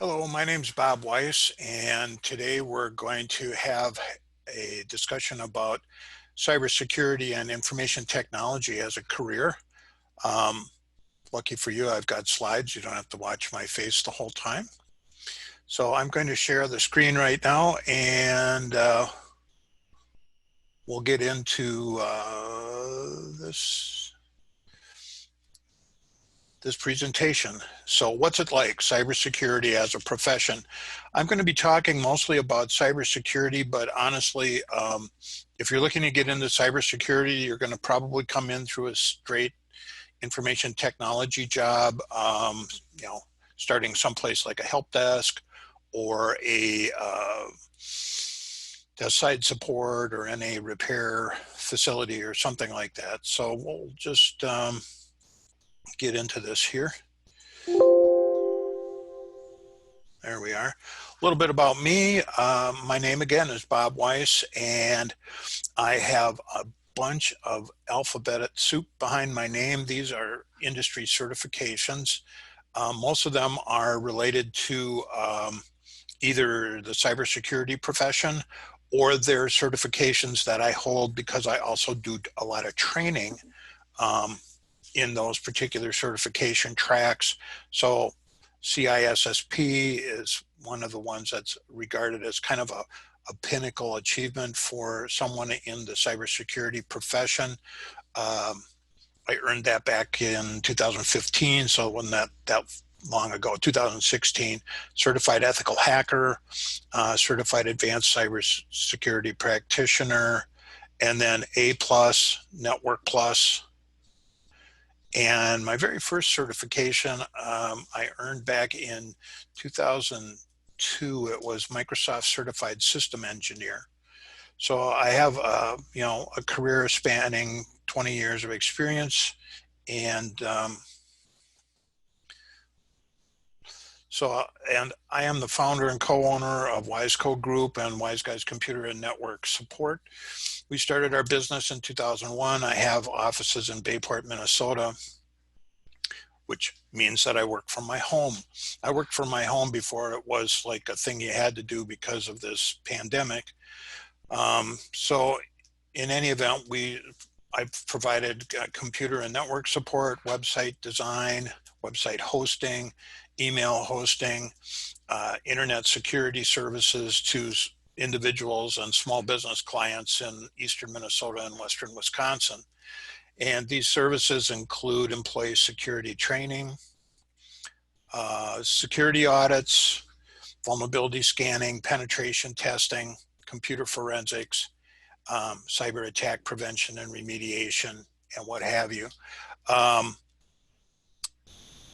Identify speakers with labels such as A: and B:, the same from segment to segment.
A: Hello, my name's Bob Weiss, and today we're going to have a discussion about cybersecurity and information technology as a career. Um, Lucky for you, I've got slides. You don't have to watch my face the whole time. So I'm going to share the screen right now, and we'll get into this presentation. So what's it like, cybersecurity as a profession? I'm going to be talking mostly about cybersecurity, but honestly, if you're looking to get into cybersecurity, you're going to probably come in through a straight information technology job, starting someplace like a help desk or a desk side support or NA repair facility or something like that. So we'll just get into this here. There we are. A little bit about me. My name again is Bob Weiss, and I have a bunch of alphabet soup behind my name. These are industry certifications. Most of them are related to either the cybersecurity profession or they're certifications that I hold because I also do a lot of training in those particular certification tracks. So CISSP is one of the ones that's regarded as kind of a pinnacle achievement for someone in the cybersecurity profession. I earned that back in 2015, so when that long ago, 2016, certified ethical hacker, certified advanced cybersecurity practitioner, and then A+, Network Plus. And my very first certification I earned back in 2002. It was Microsoft Certified System Engineer. So I have a career spanning 20 years of experience, and I am the founder and co-owner of WyzCo Group and Wise Guys Computer and Network Support. We started our business in 2001. I have offices in Bayport, Minnesota, which means that I work from my home. I worked from my home before it was like a thing you had to do because of this pandemic. So in any event, I've provided computer and network support, website design, website hosting, email hosting, internet security services to individuals and small business clients in eastern Minnesota and western Wisconsin. And these services include employee security training, security audits, vulnerability scanning, penetration testing, computer forensics, cyber attack prevention and remediation, and what have you.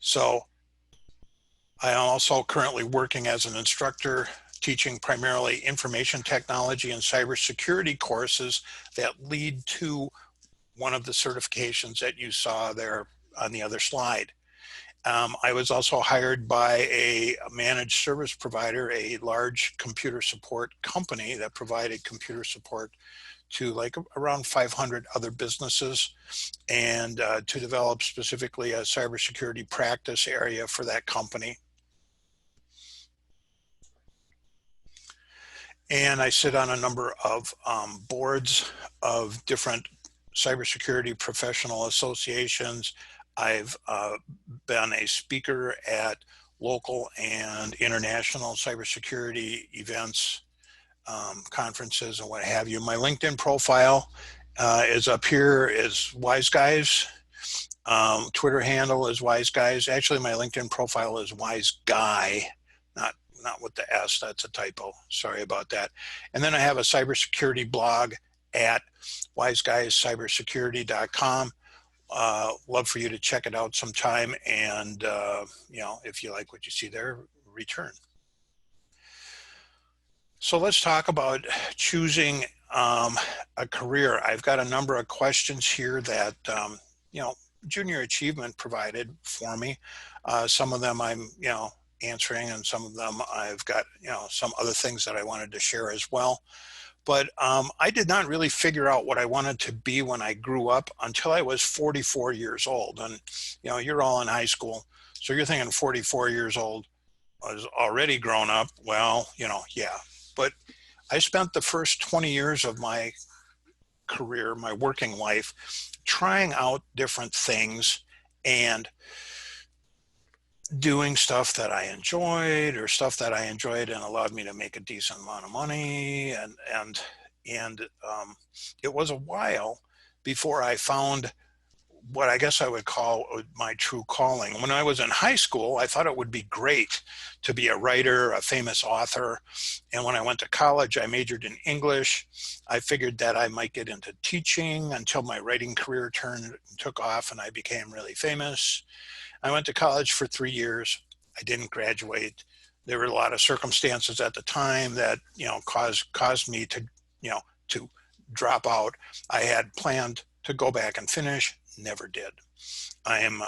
A: So I am also currently working as an instructor, teaching primarily information technology and cybersecurity courses that lead to one of the certifications that you saw there on the other slide. I was also hired by a managed service provider, a large computer support company that provided computer support to like around 500 other businesses, and to develop specifically a cybersecurity practice area for that company. And I sit on a number of boards of different cybersecurity professional associations. I've been a speaker at local and international cybersecurity events, conferences, and what have you. My LinkedIn profile is up here, is Wise Guys. Twitter handle is Wise Guys. Actually, my LinkedIn profile is Wise Guy, not with the S, that's a typo. Sorry about that. And then I have a cybersecurity blog at wiseguyscybersecurity.com. Love for you to check it out sometime, and if you like what you see there, return. So let's talk about choosing a career. I've got a number of questions here that Junior Achievement provided for me. Some of them I'm answering, and some of them I've got some other things that I wanted to share as well. But I did not really figure out what I wanted to be when I grew up until I was 44 years old. And you're all in high school, so you're thinking 44 years old, was already grown up, well, yeah. But I spent the first 20 years of my career, my working life, trying out different things and doing stuff that I enjoyed, or stuff that I enjoyed and allowed me to make a decent amount of money. And it was a while before I found what I guess I would call my true calling. When I was in high school, I thought it would be great to be a writer, a famous author. And when I went to college, I majored in English. I figured that I might get into teaching until my writing career took off and I became really famous. I went to college for 3 years. I didn't graduate. There were a lot of circumstances at the time that, caused me to, to drop out. I had planned to go back and finish, never did. I am,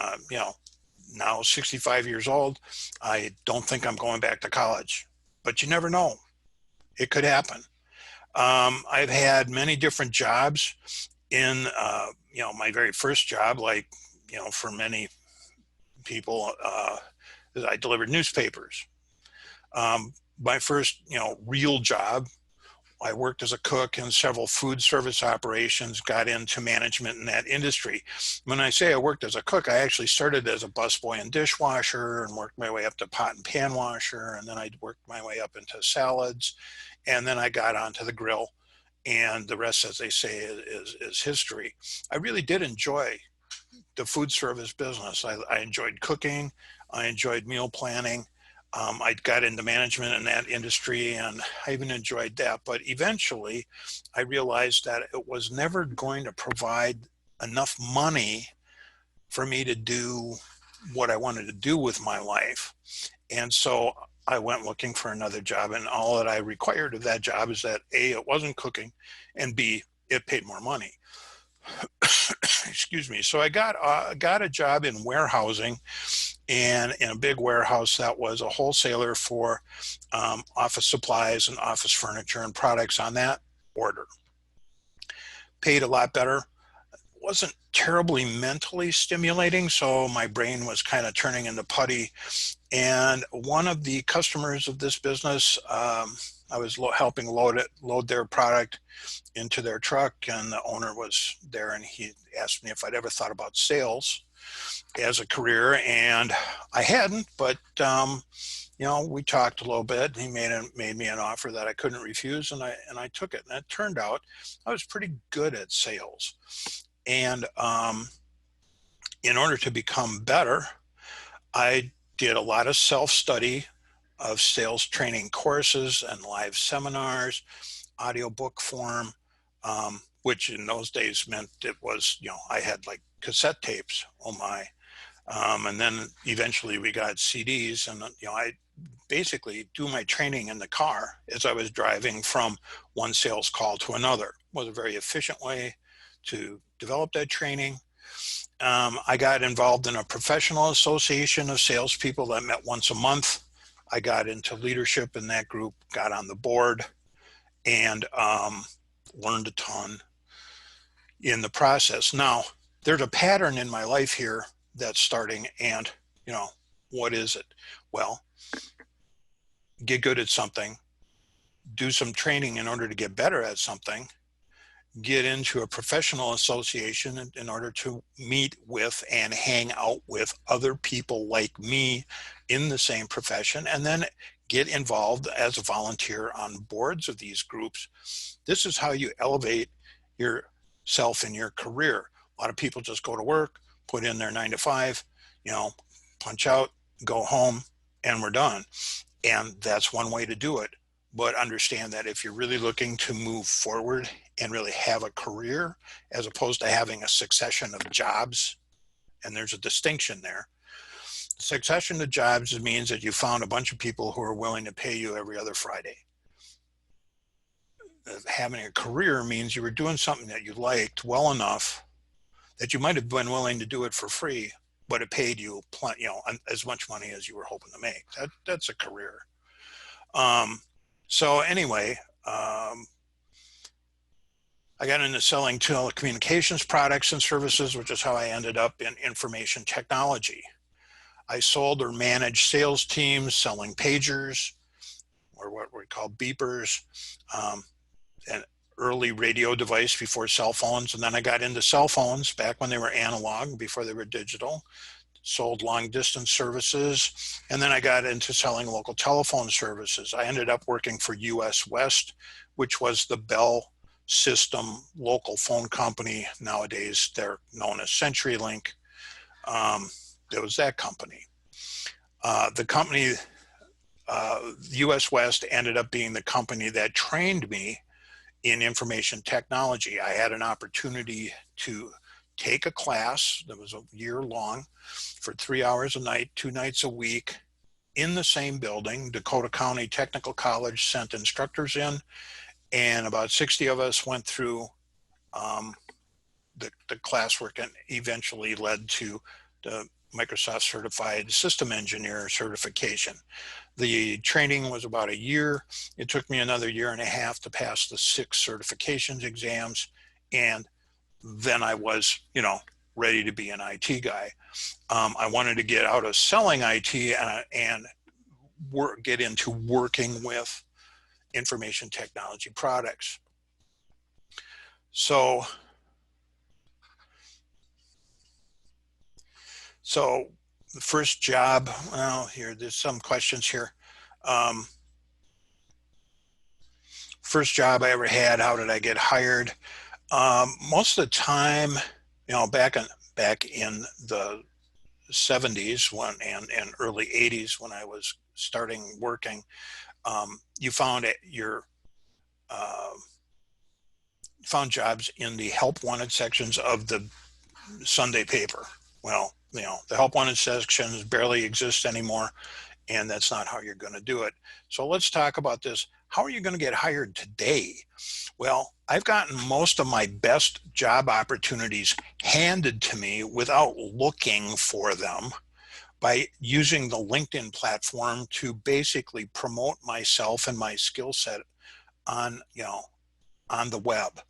A: now 65 years old. I don't think I'm going back to college, but you never know. It could happen. I've had many different jobs in, my very first job, like, for many people, I delivered newspapers. My first, real job, I worked as a cook in several food service operations, got into management in that industry. When I say I worked as a cook, I actually started as a busboy and dishwasher and worked my way up to pot and pan washer. And then I worked my way up into salads. And then I got onto the grill, and the rest, as they say, is history. I really did enjoy the food service business. I enjoyed cooking. I enjoyed meal planning. I got into management in that industry, and I even enjoyed that. But eventually, I realized that it was never going to provide enough money for me to do what I wanted to do with my life. And so I went looking for another job, and all that I required of that job is that A, it wasn't cooking, and B, it paid more money. Excuse me. So I got a job in warehousing, and in a big warehouse that was a wholesaler for office supplies and office furniture and products on that order. Paid a lot better. Wasn't terribly mentally stimulating, so my brain was kind of turning into putty. And one of the customers of this business, I was helping load their product into their truck, and the owner was there, and he asked me if I'd ever thought about sales as a career, and I hadn't, but we talked a little bit. He made me an offer that I couldn't refuse, and I took it. And it turned out I was pretty good at sales. And in order to become better, I did a lot of self-study of sales training courses and live seminars, audiobook form, which in those days meant it was, I had like cassette tapes. Oh my. And then eventually we got CDs, and, I basically do my training in the car as I was driving from one sales call to another. It was a very efficient way to develop that training. I got involved in a professional association of salespeople that met once a month. I got into leadership in that group, got on the board, and learned a ton in the process. Now, there's a pattern in my life here that's starting, and, what is it? Well, get good at something, do some training in order to get better at something, get into a professional association in order to meet with and hang out with other people like me in the same profession, and then get involved as a volunteer on boards of these groups. This is how you elevate yourself in your career. A lot of people just go to work, put in their 9 to 5, punch out, go home, and we're done. And that's one way to do it. But understand that if you're really looking to move forward and really have a career, as opposed to having a succession of jobs, and there's a distinction there. Succession of jobs means that you found a bunch of people who are willing to pay you every other Friday. Having a career means you were doing something that you liked well enough that you might have been willing to do it for free, but it paid you plenty, as much money as you were hoping to make. That's a career. So anyway, I got into selling telecommunications products and services, which is how I ended up in information technology. I sold or managed sales teams selling pagers, or what we call beepers, an early radio device before cell phones. And then I got into cell phones back when they were analog, before they were digital, sold long distance services. And then I got into selling local telephone services. I ended up working for US West, which was the Bell System local phone company. Nowadays, they're known as CenturyLink. There was that company. The company, US West, ended up being the company that trained me in information technology. I had an opportunity to take a class that was a year long for 3 hours a night, 2 nights a week in the same building. Dakota County Technical College sent instructors in, and about 60 of us went through the classwork, and eventually led to the Microsoft Certified System Engineer certification. The training was about a year. It took me another year and a half to pass the 6 certifications exams. And then I was, ready to be an IT guy. I wanted to get out of selling IT and get into working with information technology products. So the first job, well, there's some questions here. First job I ever had, how did I get hired? Most of the time, back in the 70s and early 80s, when I was starting working, you found found jobs in the help wanted sections of the Sunday paper. Well, the help wanted sections barely exist anymore, and that's not how you're going to do it. So let's talk about this. How are you going to get hired today? Well, I've gotten most of my best job opportunities handed to me without looking for them, by using the LinkedIn platform to basically promote myself and my skill set on the web.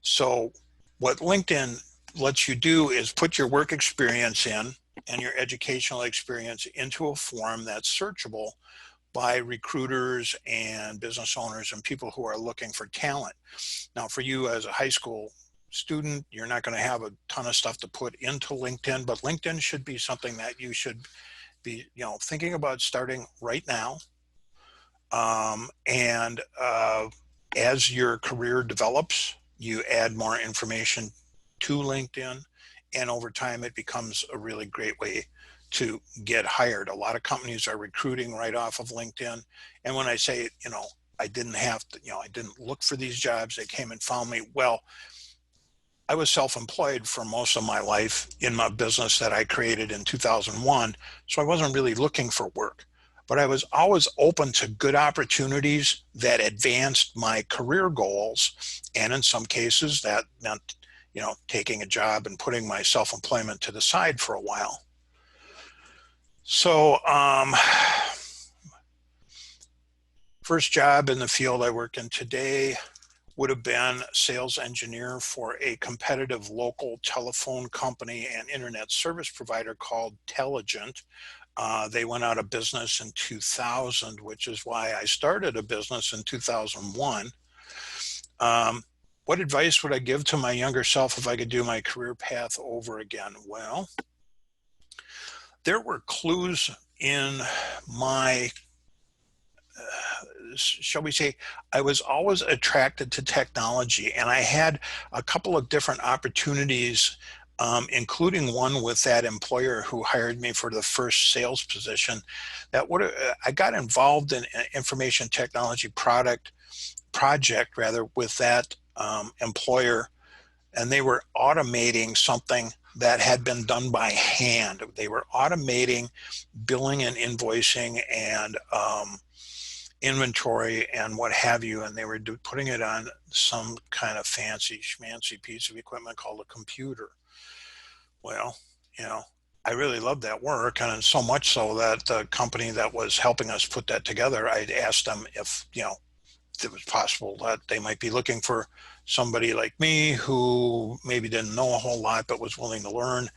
A: So what LinkedIn lets you do is put your work experience in and your educational experience into a form that's searchable by recruiters and business owners and people who are looking for talent. Now, for you as a high school student, you're not going to have a ton of stuff to put into LinkedIn, but LinkedIn should be something that you should be, thinking about starting right now. As your career develops, you add more information to LinkedIn, and over time it becomes a really great way to get hired. A lot of companies are recruiting right off of LinkedIn. And when I say, I didn't have to, I didn't look for these jobs, they came and found me. Well, I was self-employed for most of my life in my business that I created in 2001. So I wasn't really looking for work, but I was always open to good opportunities that advanced my career goals. And in some cases that meant, taking a job and putting my self-employment to the side for a while. So first job in the field I work in today would have been sales engineer for a competitive local telephone company and internet service provider called Telligent. They went out of business in 2000, which is why I started a business in 2001. What advice would I give to my younger self if I could do my career path over again? Well, there were clues in my, shall we say, I was always attracted to technology, and I had a couple of different opportunities, including one with that employer who hired me for the first sales position. I got involved in an information technology project with that employer, and they were automating something that had been done by hand. They were automating billing and invoicing and inventory and what have you, and they were putting it on some kind of fancy schmancy piece of equipment called a computer. Well, I really loved that work, and so much so that the company that was helping us put that together, I'd asked them if it was possible that they might be looking for somebody like me who maybe didn't know a whole lot but was willing to learn.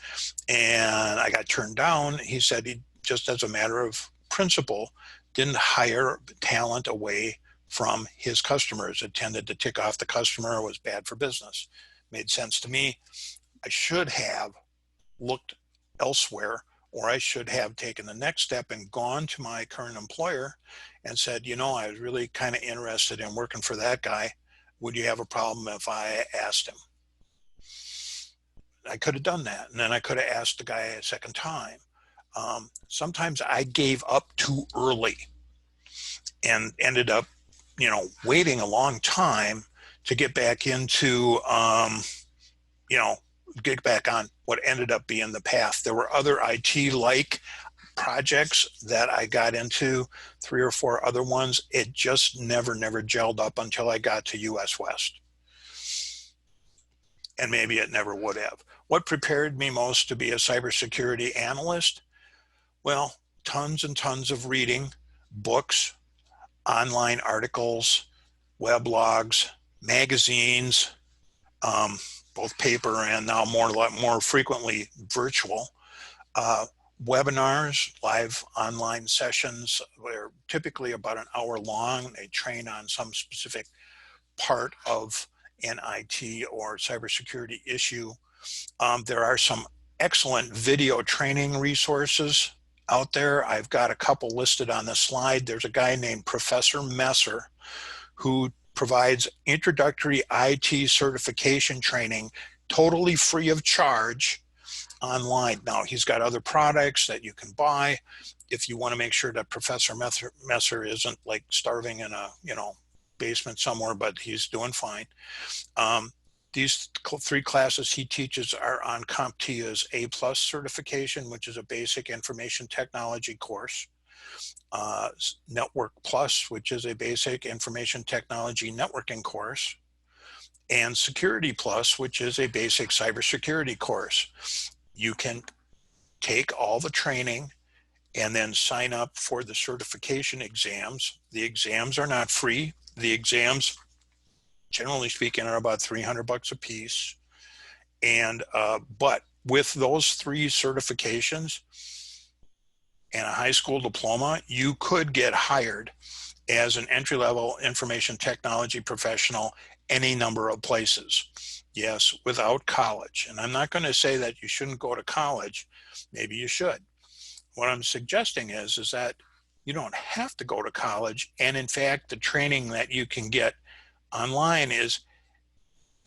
A: And I got turned down. He said he just, as a matter of principle, didn't hire talent away from his customers. It tended to tick off the customer, was bad for business. Made sense to me. I should have looked elsewhere, or I should have taken the next step and gone to my current employer and said, you know, I was really kind of interested in working for that guy. Would you have a problem if I asked him? I could have done that. And then I could have asked the guy a second time. Sometimes I gave up too early and ended up, you know, waiting a long time to get back into, you know, get back on what ended up being the path. There were other IT-like projects that I got into, 3 or 4 other ones. It just never gelled up until I got to US West. And maybe it never would have. What prepared me most to be a cybersecurity analyst? Well, tons and tons of reading, books, online articles, weblogs, magazines, both paper and now more frequently virtual, webinars, live online sessions. They're typically about an hour long. They train on some specific part of an IT or cybersecurity issue. There are some excellent video training resources out there. I've got a couple listed on the slide. There's a guy named Professor Messer who provides introductory IT certification training totally free of charge online. Now, he's got other products that you can buy if you want to make sure that Professor Messer isn't like starving in a, you know, basement somewhere, but he's doing fine. These 3 classes he teaches are on CompTIA's A+ certification, which is a basic information technology course. Network Plus, which is a basic information technology networking course, and Security Plus, which is a basic cybersecurity course. You can take all the training and then sign up for the certification exams. The exams are not free. The exams, generally speaking, are about $300 a piece. And but with those 3 certifications and a high school diploma, you could get hired as an entry-level information technology professional any number of places. Yes, without college. And I'm not going to say that you shouldn't go to college. Maybe you should. What I'm suggesting is that you don't have to go to college. And in fact, the training that you can get online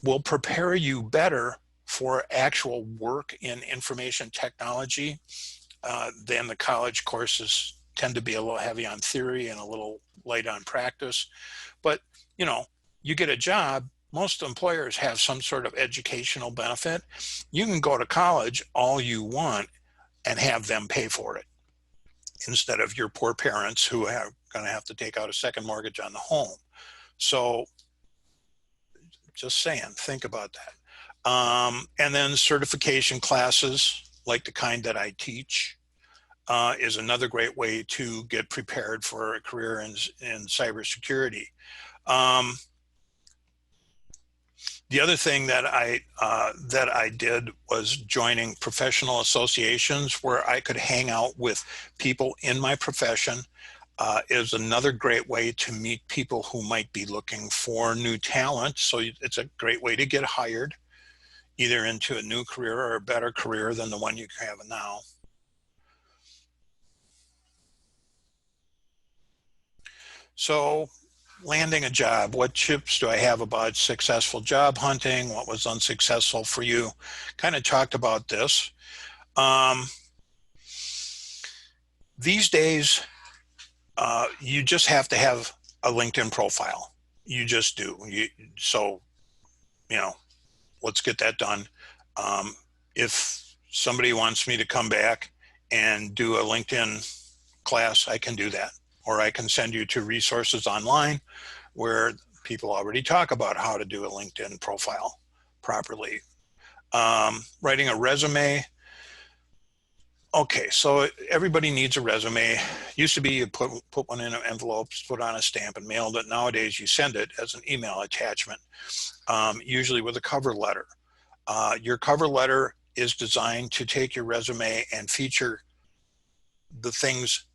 A: will prepare you better for actual work in information technology than the college courses tend to be a little heavy on theory and a little light on practice. But, you know, you get a job, most employers have some sort of educational benefit. You can go to college all you want and have them pay for it instead of your poor parents who are going to have to take out a second mortgage on the home. So just saying, think about that. And then certification classes like the kind that I teach is another great way to get prepared for a career in cybersecurity. The other thing that I did was joining professional associations where I could hang out with people in my profession. Is another great way to meet people who might be looking for new talent. So it's a great way to get hired, either into a new career or a better career than the one you have now. So landing a job, what tips do I have about successful job hunting? What was unsuccessful for you? Kind of talked about this. These days, you just have to have a LinkedIn profile. You just do. So, you know, let's get that done. If somebody wants me to come back and do a LinkedIn class, I can do that. Or I can send you to resources online where people already talk about how to do a LinkedIn profile properly. Writing a resume, Okay, so everybody needs a resume. Used to be you put one in an envelope, put on a stamp and mailed it. Nowadays you send it as an email attachment, usually with a cover letter. Your cover letter is designed to take your resume and feature the things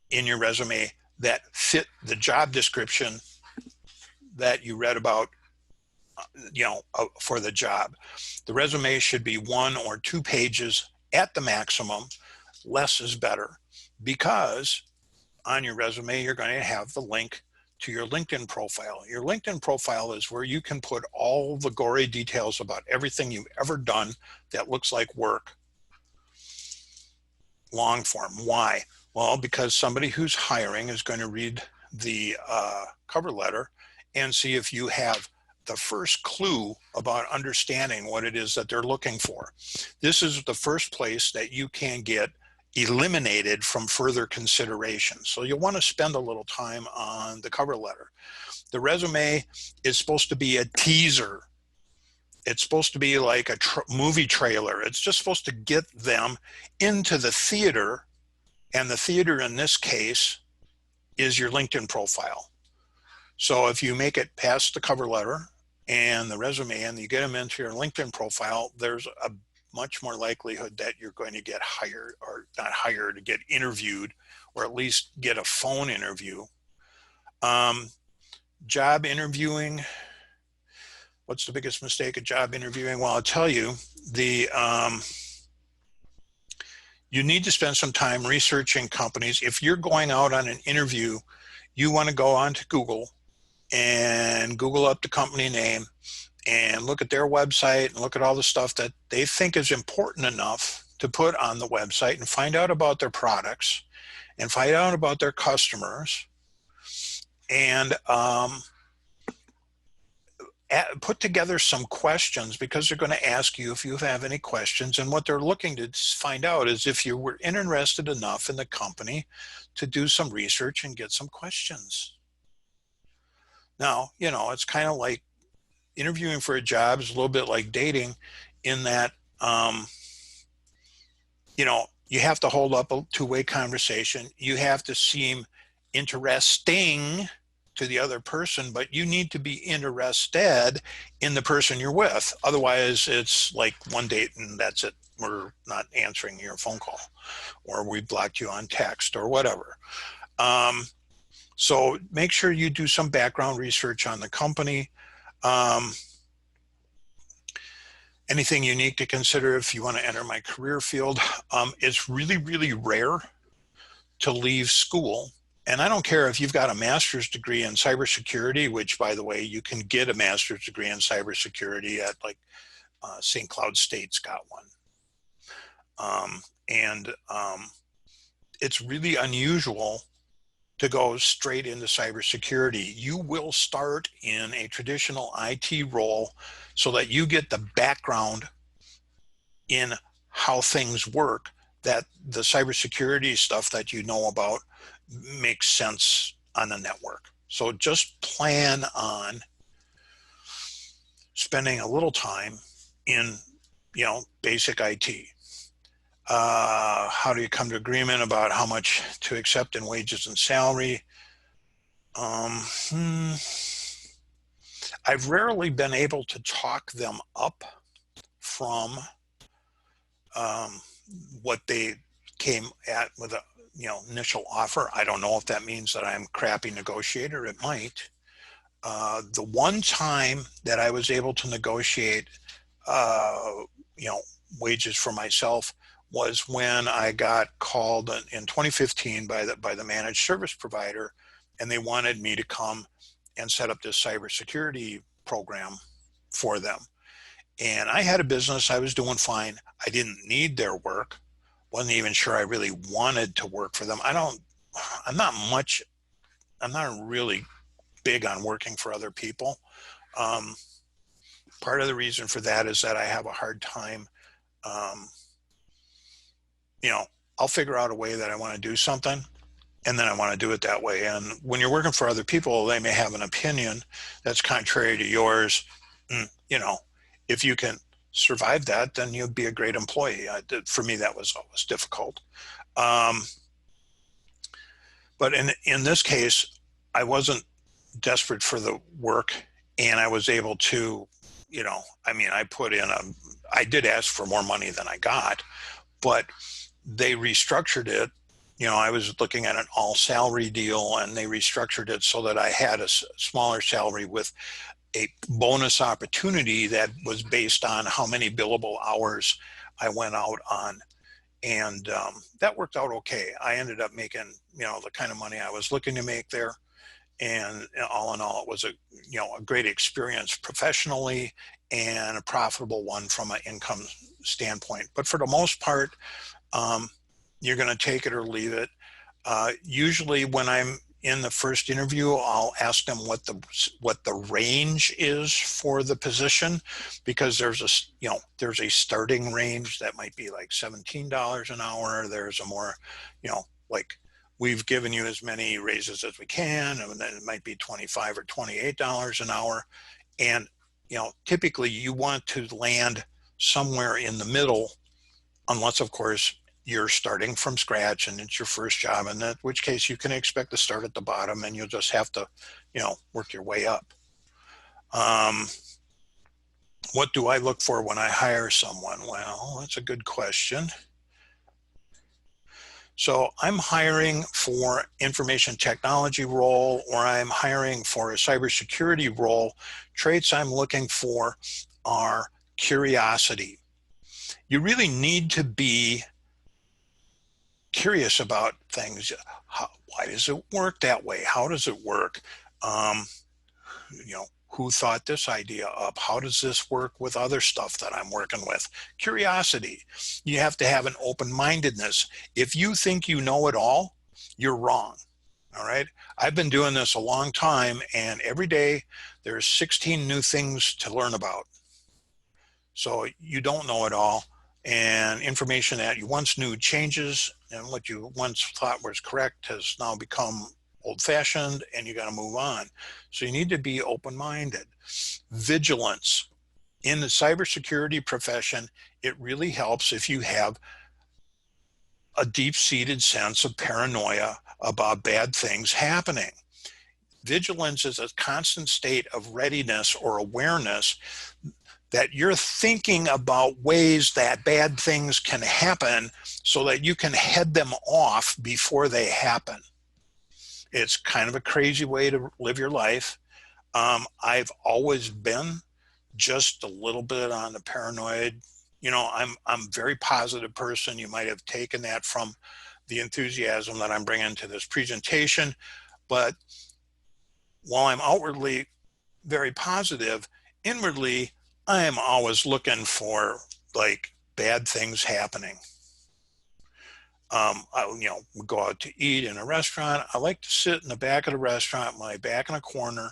A: in your resume that fit the job description that you read about, for the job. The resume should be 1 or 2 pages at the maximum. Less is better, because on your resume, you're going to have the link to your LinkedIn profile. Your LinkedIn profile is where you can put all the gory details about everything you've ever done that looks like work, long form. Why? Well, because somebody who's hiring is going to read the cover letter and see if you have the first clue about understanding what it is that they're looking for. This is the first place that you can get eliminated from further consideration. So you'll want to spend a little time on the cover letter. The resume is supposed to be a teaser. It's supposed to be like a movie trailer. It's just supposed to get them into the theater, and the theater in this case is your LinkedIn profile. So if you make it past the cover letter and the resume and you get them into your LinkedIn profile, there's a much more likelihood that you're going to get hired, or not hired, to get interviewed, or at least get a phone interview. Job interviewing. What's the biggest mistake of job interviewing? Well, I'll tell you, you need to spend some time researching companies. If you're going out on an interview, you want to go onto Google and Google up the company name and look at their website and look at all the stuff that they think is important enough to put on the website, and find out about their products and find out about their customers, and put together some questions, because they're going to ask you if you have any questions. And what they're looking to find out is if you were interested enough in the company to do some research and get some questions. Now, it's kind of like interviewing for a job is a little bit like dating, in that, you have to hold up a two-way conversation. You have to seem interesting to the other person, but you need to be interested in the person you're with. Otherwise, it's like one date and that's it. We're not answering your phone call, or we blocked you on text, or whatever. So make sure you do some background research on the company. Anything unique to consider if you want to enter my career field. It's really, really rare to leave school. And I don't care if you've got a master's degree in cybersecurity, which, by the way, you can get a master's degree in cybersecurity at St. Cloud State's got one. It's really unusual to go straight into cybersecurity. You will start in a traditional IT role so that you get the background in how things work, that the cybersecurity stuff that you know about makes sense on the network. So just plan on spending a little time in, basic IT. How do you come to agreement about how much to accept in wages and salary? I've rarely been able to talk them up from what they came at with a initial offer. I don't know if that means that I'm a crappy negotiator. It might. The one time that I was able to negotiate wages for myself was when I got called in 2015 by the managed service provider, and they wanted me to come and set up this cybersecurity program for them. And I had a business. I was doing fine. I didn't need their work. Wasn't even sure I really wanted to work for them. I'm not really big on working for other people. Part of the reason for that is that I have a hard time, I'll figure out a way that I want to do something, and then I want to do it that way. And when you're working for other people, they may have an opinion that's contrary to yours. If you can survived that, then you'd be a great employee. For me, that was always difficult. But in this case, I wasn't desperate for the work, and I was able to, I mean, I did ask for more money than I got, but they restructured it. I was looking at an all salary deal, and they restructured it so that I had a smaller salary with a bonus opportunity that was based on how many billable hours I went out on. And that worked out okay. I ended up making, the kind of money I was looking to make there. And all in all, it was a great experience professionally and a profitable one from an income standpoint. But for the most part, you're going to take it or leave it. Usually when I'm in the first interview, I'll ask them what the range is for the position, because there's a starting range that might be like $17 an hour. There's a more, like, we've given you as many raises as we can, and then it might be $25 or $28 an hour. And, typically you want to land somewhere in the middle, unless of course you're starting from scratch and it's your first job, in which case you can expect to start at the bottom and you'll just have to, work your way up. What do I look for when I hire someone? Well, that's a good question. So I'm hiring for information technology role, or I'm hiring for a cybersecurity role. Traits I'm looking for are curiosity. You really need to be curious about things. Why does it work that way? How does it work? Who thought this idea up? How does this work with other stuff that I'm working with? Curiosity. You have to have an open-mindedness. If you think you know it all, you're wrong. All right. I've been doing this a long time, and every day there's 16 new things to learn about. So you don't know it all, and information that you once knew changes, and what you once thought was correct has now become old-fashioned, and you got to move on. So you need to be open-minded. Vigilance. In the cybersecurity profession, it really helps if you have a deep-seated sense of paranoia about bad things happening. Vigilance is a constant state of readiness or awareness that you're thinking about ways that bad things can happen so that you can head them off before they happen. It's kind of a crazy way to live your life. I've always been just a little bit on the paranoid. I'm a very positive person. You might have taken that from the enthusiasm that I'm bringing to this presentation. But while I'm outwardly very positive, inwardly, I am always looking for like bad things happening. We go out to eat in a restaurant. I like to sit in the back of the restaurant, my back in a corner.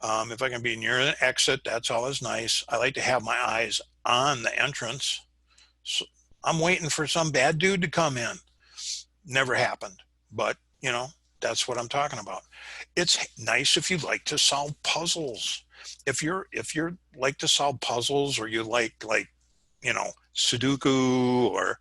A: If I can be near an exit, that's always nice. I like to have my eyes on the entrance. So I'm waiting for some bad dude to come in. Never happened, but that's what I'm talking about. It's nice if you like to solve puzzles. If you're like to solve puzzles, or you like Sudoku or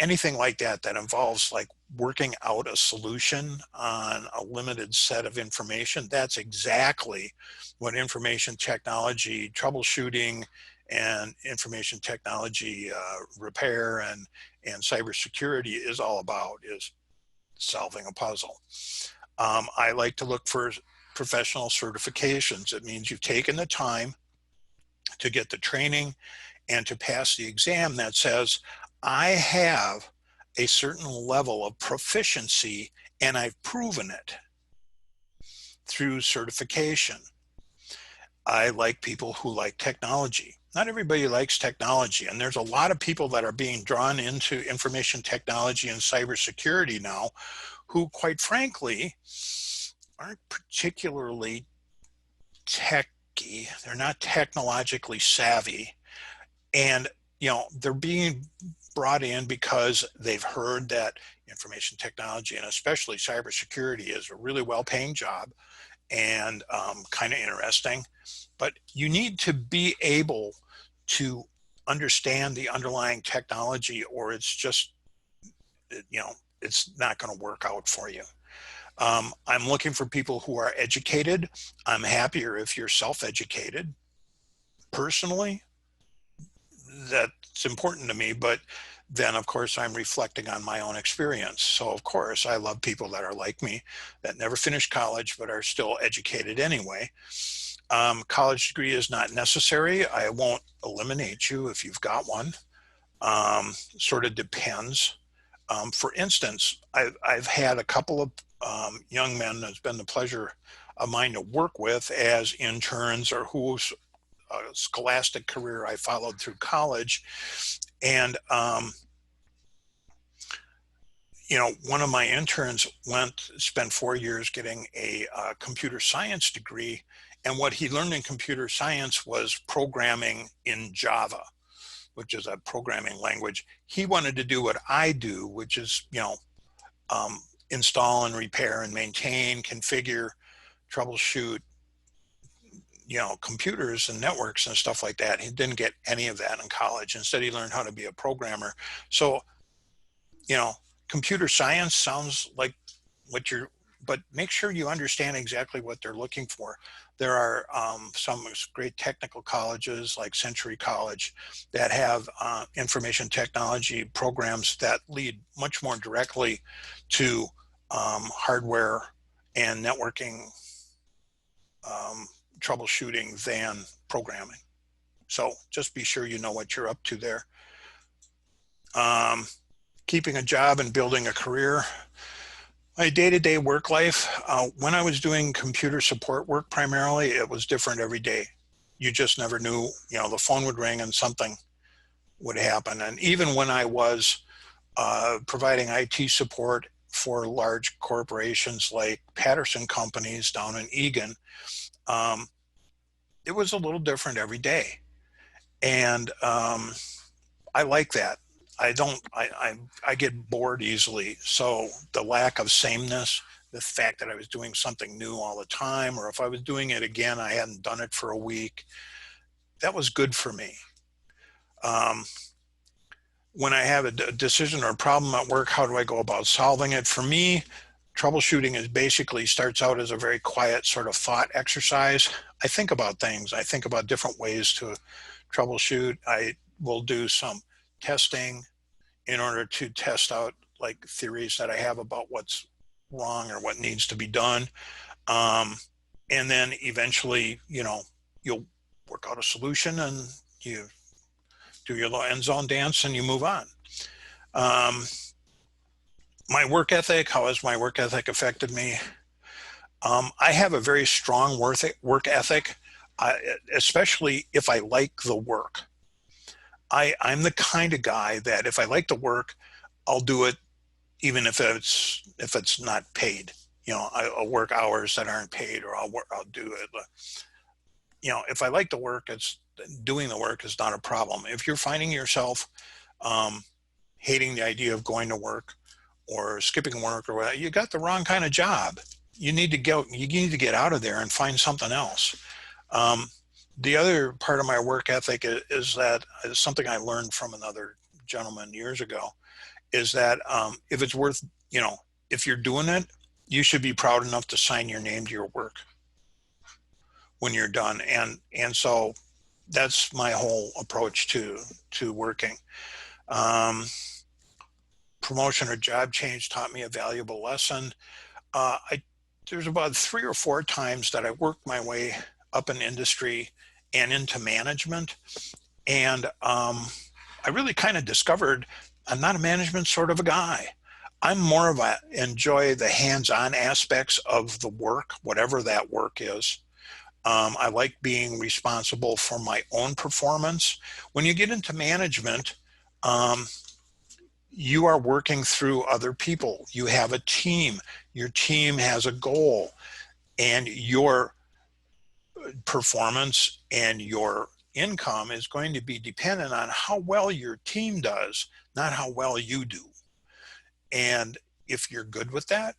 A: anything like that involves like working out a solution on a limited set of information, that's exactly what information technology troubleshooting and information technology repair and cybersecurity is all about, is solving a puzzle. I like to look for professional certifications. It means you've taken the time to get the training and to pass the exam that says, I have a certain level of proficiency and I've proven it through certification. I like people who like technology. Not everybody likes technology, and there's a lot of people that are being drawn into information technology and cybersecurity now who, quite frankly, aren't particularly techy. They're not technologically savvy, and they're being brought in because they've heard that information technology, and especially cybersecurity, is a really well-paying job and kind of interesting. But you need to be able to understand the underlying technology, or it's just, you know, it's not going to work out for you. I'm looking for people who are educated. I'm happier if you're self-educated. Personally, that's important to me, but then of course I'm reflecting on my own experience. So of course I love people that are like me, that never finished college but are still educated anyway. College degree is not necessary. I won't eliminate you if you've got one. Sort of depends. For instance, I've had a couple of young men that's been the pleasure of mine to work with as interns, or whose scholastic career I followed through college. And, you know, one of my interns spent 4 years getting a computer science degree. And what he learned in computer science was programming in Java, which is a programming language. He wanted to do what I do, which is, you know, install and repair and maintain, configure, troubleshoot, you know, computers and networks and stuff like that. He didn't get any of that in college. Instead, he learned how to be a programmer. So, you know, computer science sounds like what you're, but make sure you understand exactly what they're looking for. There are some great technical colleges like Century College that have information technology programs that lead much more directly to hardware and networking troubleshooting than programming. So just be sure you know what you're up to there. Keeping a job and building a career. My day-to-day work life, when I was doing computer support work primarily, it was different every day. You just never knew, you know, the phone would ring and something would happen. And even when I was providing IT support for large corporations like Patterson Companies down in Eagan, it was a little different every day. And I like that. I get bored easily. So the lack of sameness, the fact that I was doing something new all the time, or if I was doing it again, I hadn't done it for a week, that was good for me. When I have a decision or a problem at work, how do I go about solving it? For me, troubleshooting is basically starts out as a very quiet sort of thought exercise. I think about things. I think about different ways to troubleshoot. I will do some testing in order to test out like theories that I have about what's wrong or what needs to be done. And then eventually, you know, you'll work out a solution and you do your little end zone dance and you move on. My work ethic, how has my work ethic affected me? I have a very strong work ethic, especially if I like the work. I'm the kind of guy that if I like the work, I'll do it even if it's not paid. You know, I'll work hours that aren't paid, or I'll do it. You know, if I like the work, doing the work is not a problem. If you're finding yourself hating the idea of going to work or skipping work or whatever, you got the wrong kind of job. You need to get out of there and find something else. The other part of my work ethic is something I learned from another gentleman years ago, is that if it's worth, you know, if you're doing it, you should be proud enough to sign your name to your work when you're done. And so that's my whole approach to working. Promotion or job change taught me a valuable lesson. There's about 3 or 4 times that I worked my way up in industry and into management. And I really kind of discovered I'm not a management sort of a guy. I'm more of enjoy the hands-on aspects of the work, whatever that work is. I like being responsible for my own performance. When you get into management, you are working through other people. You have a team. Your team has a goal, and your performance and your income is going to be dependent on how well your team does, not how well you do. And if you're good with that,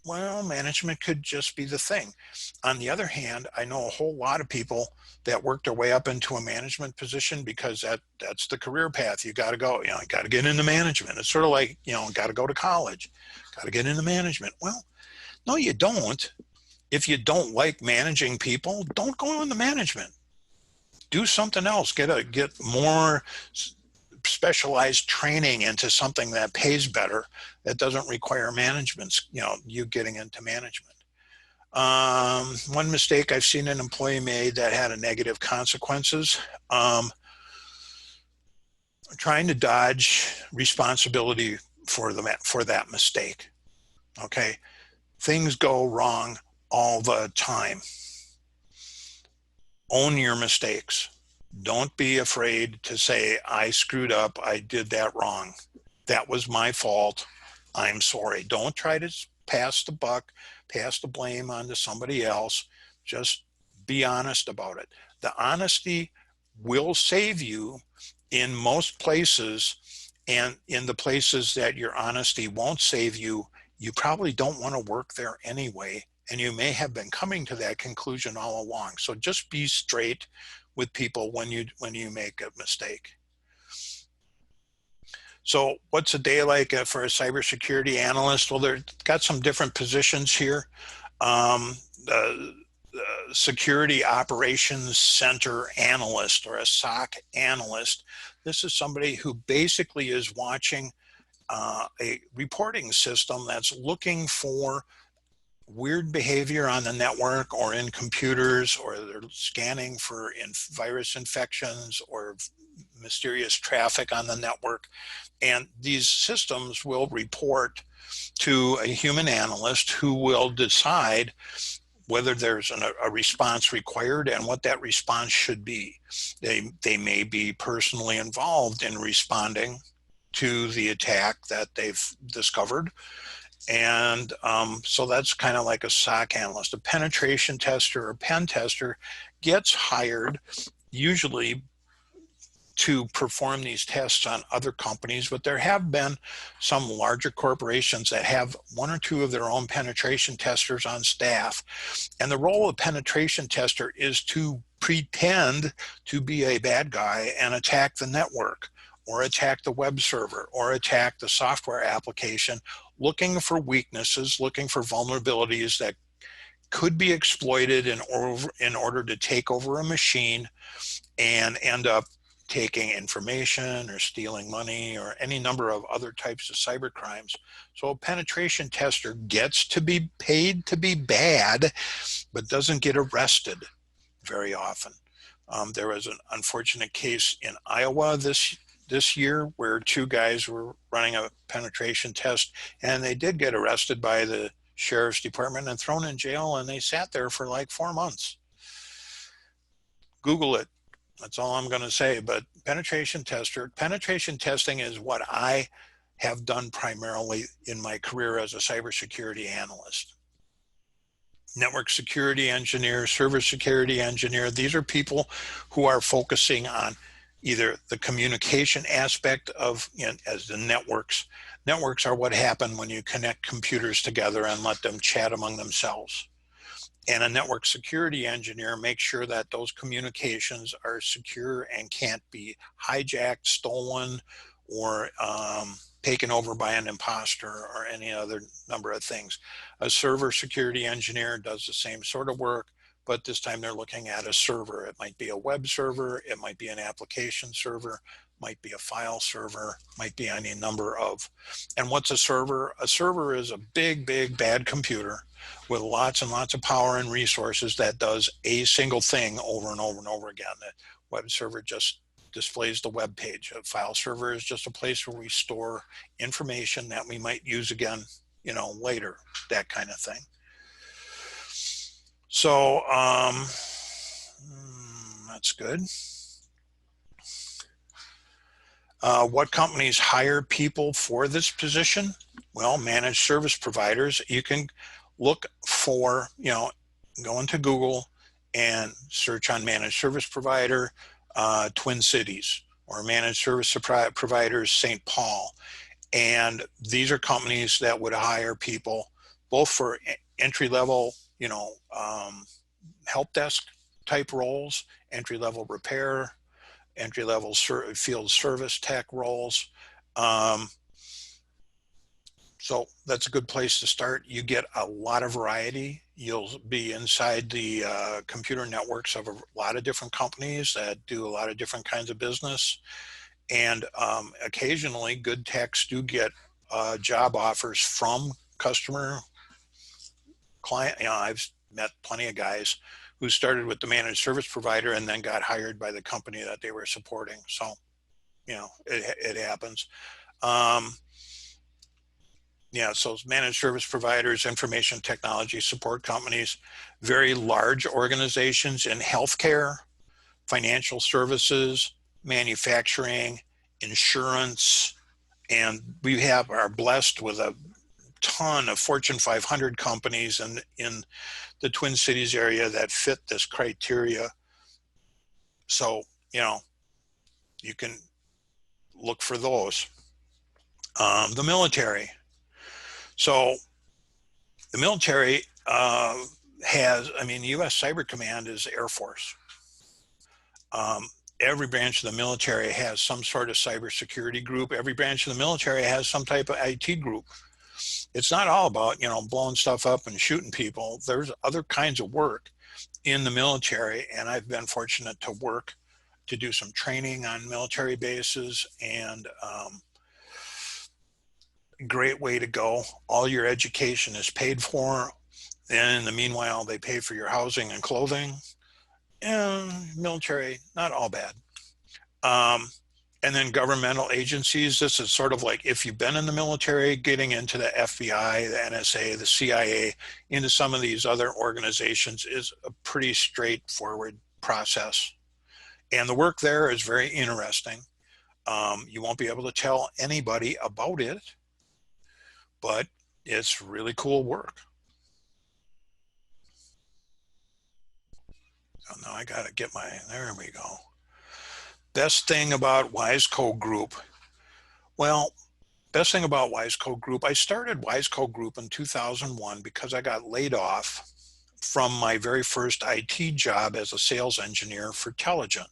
A: well, management could just be the thing. On the other hand, I know a whole lot of people that work their way up into a management position because that's the career path. You got to go, you got to get into management. It's sort of like, got to go to college, got to get into management. Well, no, you don't. If you don't like managing people, don't go into management. Do something else. Get more specialized training into something that pays better, that doesn't require management, you getting into management. One mistake I've seen an employee made that had a negative consequences, trying to dodge responsibility for that mistake. Okay, things go wrong all the time. Own your mistakes. Don't be afraid to say, I screwed up, I did that wrong. That was my fault. I'm sorry. Don't try to pass the buck, pass the blame onto somebody else. Just be honest about it. The honesty will save you in most places, and in the places that your honesty won't save you, you probably don't want to work there anyway, and you may have been coming to that conclusion all along. So just be straight with people when you make a mistake. So what's a day like for a cybersecurity analyst? Well, they've got some different positions here. The Security Operations Center Analyst, or a SOC analyst. This is somebody who basically is watching a reporting system that's looking for weird behavior on the network or in computers, or they're scanning for virus infections or mysterious traffic on the network. And these systems will report to a human analyst who will decide whether there's a response required and what that response should be. They may be personally involved in responding to the attack that they've discovered. And so that's kind of like a SOC analyst. A penetration tester or pen tester gets hired usually to perform these tests on other companies, but there have been some larger corporations that have one or two of their own penetration testers on staff. And the role of penetration tester is to pretend to be a bad guy and attack the network, or attack the web server, or attack the software application, looking for weaknesses, looking for vulnerabilities that could be exploited in order to take over a machine and end up taking information or stealing money or any number of other types of cyber crimes. So a penetration tester gets to be paid to be bad, but doesn't get arrested very often. There was an unfortunate case in Iowa this year where two guys were running a penetration test, and they did get arrested by the sheriff's department and thrown in jail, and they sat there for like 4 months. Google it. That's all I'm going to say. But penetration testing is what I have done primarily in my career as a cybersecurity analyst. Network security engineer, server security engineer, these are people who are focusing on either the communication aspect of, as the networks. Networks are what happen when you connect computers together and let them chat among themselves. And a network security engineer makes sure that those communications are secure and can't be hijacked, stolen, or taken over by an imposter, or any other number of things. A server security engineer does the same sort of work, but this time they're looking at a server. It might be a web server, it might be an application server, might be a file server, might be any number of. And what's a server? A server is a big, big, bad computer with lots and lots of power and resources that does a single thing over and over and over again. The web server just displays the web page. A file server is just a place where we store information that we might use again, later, that kind of thing. So that's good. What companies hire people for this position? Well, managed service providers. You can look for, go into Google and search on managed service provider, Twin Cities, or managed service providers, St. Paul. And these are companies that would hire people both for entry-level, help desk type roles, entry-level repair, entry-level field service tech roles. So that's a good place to start. You get a lot of variety. You'll be inside the computer networks of a lot of different companies that do a lot of different kinds of business. And occasionally good techs do get job offers from customer client. I've met plenty of guys who started with the managed service provider and then got hired by the company that they were supporting. So, it happens. So managed service providers, information technology support companies, very large organizations in healthcare, financial services, manufacturing, insurance, and we are blessed with a ton of Fortune 500 companies in the Twin Cities area that fit this criteria. So, you can look for those. The military. So the military has, U.S. Cyber Command is Air Force. Every branch of the military has some sort of cybersecurity group. Every branch of the military has some type of IT group. It's not all about, blowing stuff up and shooting people. There's other kinds of work in the military, and I've been fortunate to do some training on military bases, and great way to go. All your education is paid for, and in the meanwhile, they pay for your housing and clothing. And military, not all bad. And then governmental agencies, this is sort of like if you've been in the military, getting into the FBI, the NSA, the CIA, into some of these other organizations is a pretty straightforward process. And the work there is very interesting. You won't be able to tell anybody about it, but it's really cool work. So now I got to get there we go. Best thing about WyzCo Group. Well, best thing about WyzCo Group, I started WyzCo Group in 2001 because I got laid off from my very first IT job as a sales engineer for Telligent.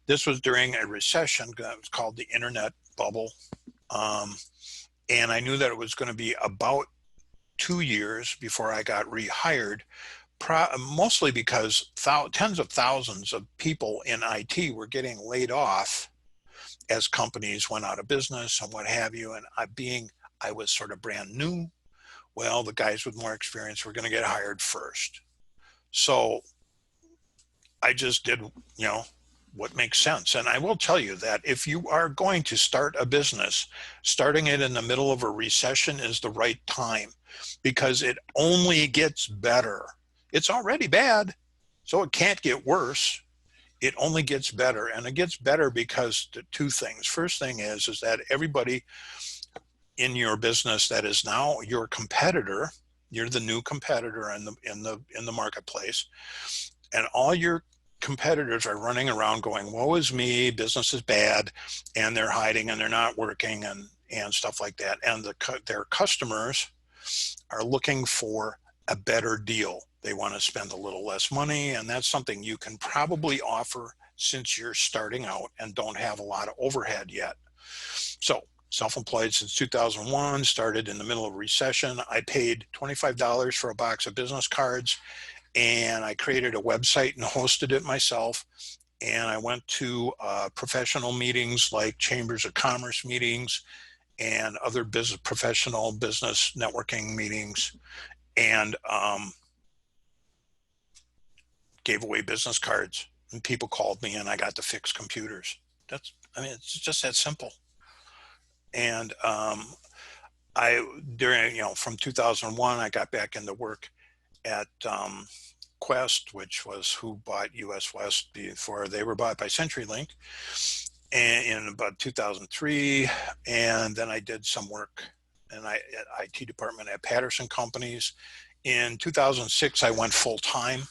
A: This was during a recession that was called the internet bubble. And I knew that it was going to be about 2 years before I got rehired, mostly because tens of thousands of people in IT were getting laid off as companies went out of business and what have you. And I was sort of brand new. Well, the guys with more experience were going to get hired first. So I just did, what makes sense. And I will tell you that if you are going to start a business, starting it in the middle of a recession is the right time, because it only gets better. It's already bad, so it can't get worse. It only gets better, and it gets better because the two things. First thing is that everybody in your business that is now your competitor, you're the new competitor in the marketplace, and all your competitors are running around going, woe is me, business is bad, and they're hiding and they're not working and stuff like that. And their customers are looking for a better deal. They want to spend a little less money, and that's something you can probably offer since you're starting out and don't have a lot of overhead yet. So self-employed since 2001, started in the middle of a recession. I paid $25 for a box of business cards, and I created a website and hosted it myself. And I went to professional meetings like Chambers of Commerce meetings and other professional business networking meetings, and gave away business cards. And people called me, and I got to fix computers. It's just that simple. And from 2001, I got back into work at Quest, which was who bought US West before they were bought by CenturyLink, and in about 2003. And then I did some work at IT department at Patterson Companies. In 2006, I went full-time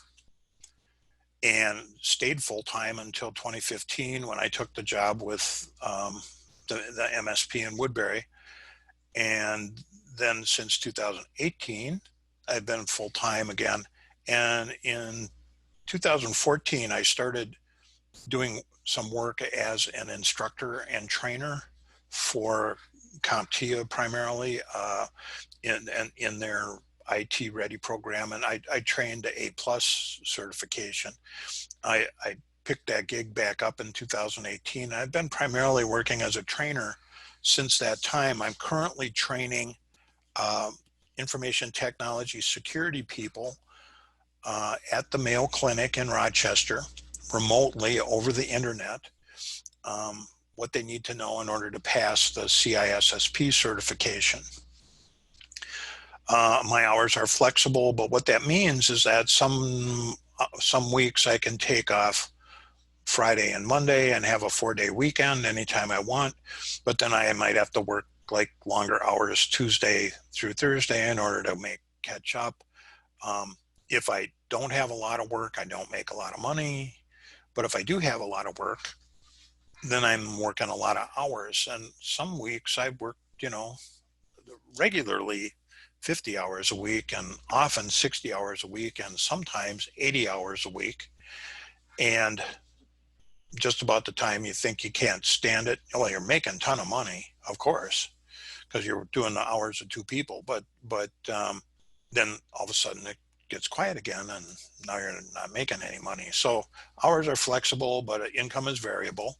A: and stayed full-time until 2015, when I took the job with the MSP in Woodbury. And then since 2018, I've been full-time again. And in 2014, I started doing some work as an instructor and trainer for CompTIA primarily in their IT Ready program. And I trained to A+ certification. I picked that gig back up in 2018. I've been primarily working as a trainer since that time. I'm currently training information technology security people at the Mayo Clinic in Rochester, remotely over the internet, what they need to know in order to pass the CISSP certification. My hours are flexible, but what that means is that some weeks I can take off Friday and Monday and have a 4-day weekend anytime I want, but then I might have to work like longer hours Tuesday through Thursday in order to catch up. If I don't have a lot of work, I don't make a lot of money. But if I do have a lot of work, then I'm working a lot of hours. And some weeks I've worked, regularly 50 hours a week, and often 60 hours a week, and sometimes 80 hours a week. And just about the time you think you can't stand it, well, you're making a ton of money, of course, because you're doing the hours of two people. But then all of a sudden it gets quiet again, and now you're not making any money. So hours are flexible, but income is variable.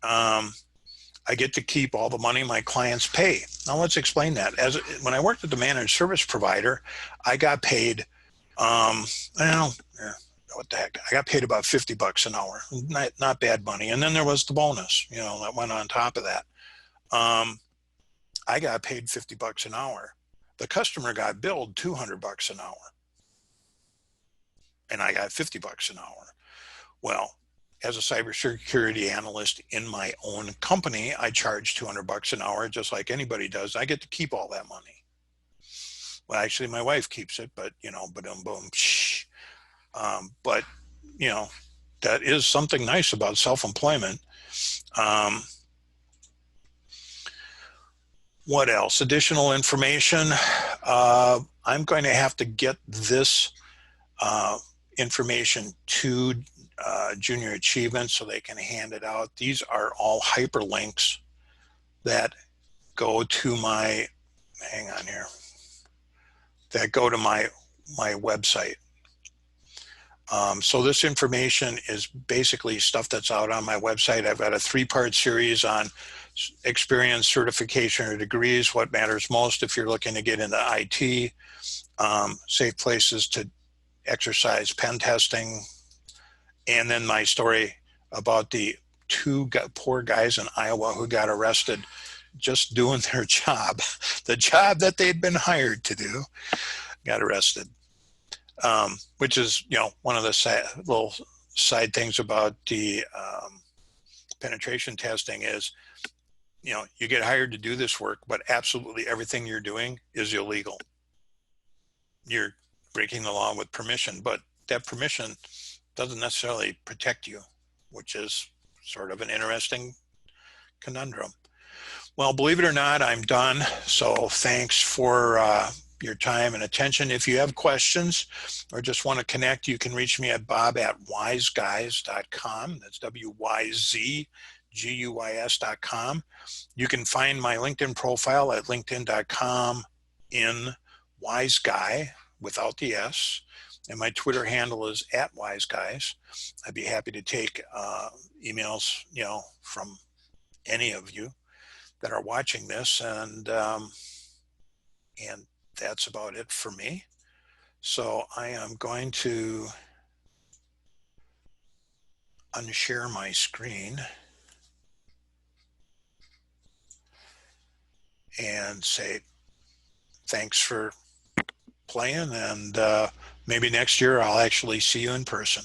A: I get to keep all the money my clients pay. Now let's explain that. When I worked at the managed service provider, I got paid, what the heck? I got paid about $50 an hour. Not bad money. And then there was the bonus, that went on top of that. I got paid $50 an hour. The customer got billed $200 an hour, and I got $50 an hour. Well, as a cybersecurity analyst in my own company, I charge $200 an hour, just like anybody does. I get to keep all that money. Well, actually, my wife keeps it, but boom, shh. But that is something nice about self-employment. What else? Additional information. I'm going to have to get this information to Junior Achievement so they can hand it out. These are all hyperlinks that go to my, hang on here, that go to my website. So this information is basically stuff that's out on my website. I've got a 3-part series on experience, certification, or degrees, what matters most if you're looking to get into IT, safe places to exercise pen testing, and then my story about the 2 poor guys in Iowa who got arrested just doing their job, the job that they'd been hired to do, got arrested. Which is, one of the little side things about the penetration testing is, you get hired to do this work, but absolutely everything you're doing is illegal. You're breaking the law with permission, but that permission doesn't necessarily protect you, which is sort of an interesting conundrum. Well, believe it or not, I'm done. So thanks for your time and attention. If you have questions or just want to connect, you can reach me at bob@wyzguys.com. That's WYZGUYS.com. You can find my LinkedIn profile at linkedin.com in WyzGuy without the S. And my Twitter handle is @WyzGuys. I'd be happy to take emails, from any of you that are watching this, and that's about it for me. So I am going to unshare my screen and say thanks for playing, and maybe next year I'll actually see you in person.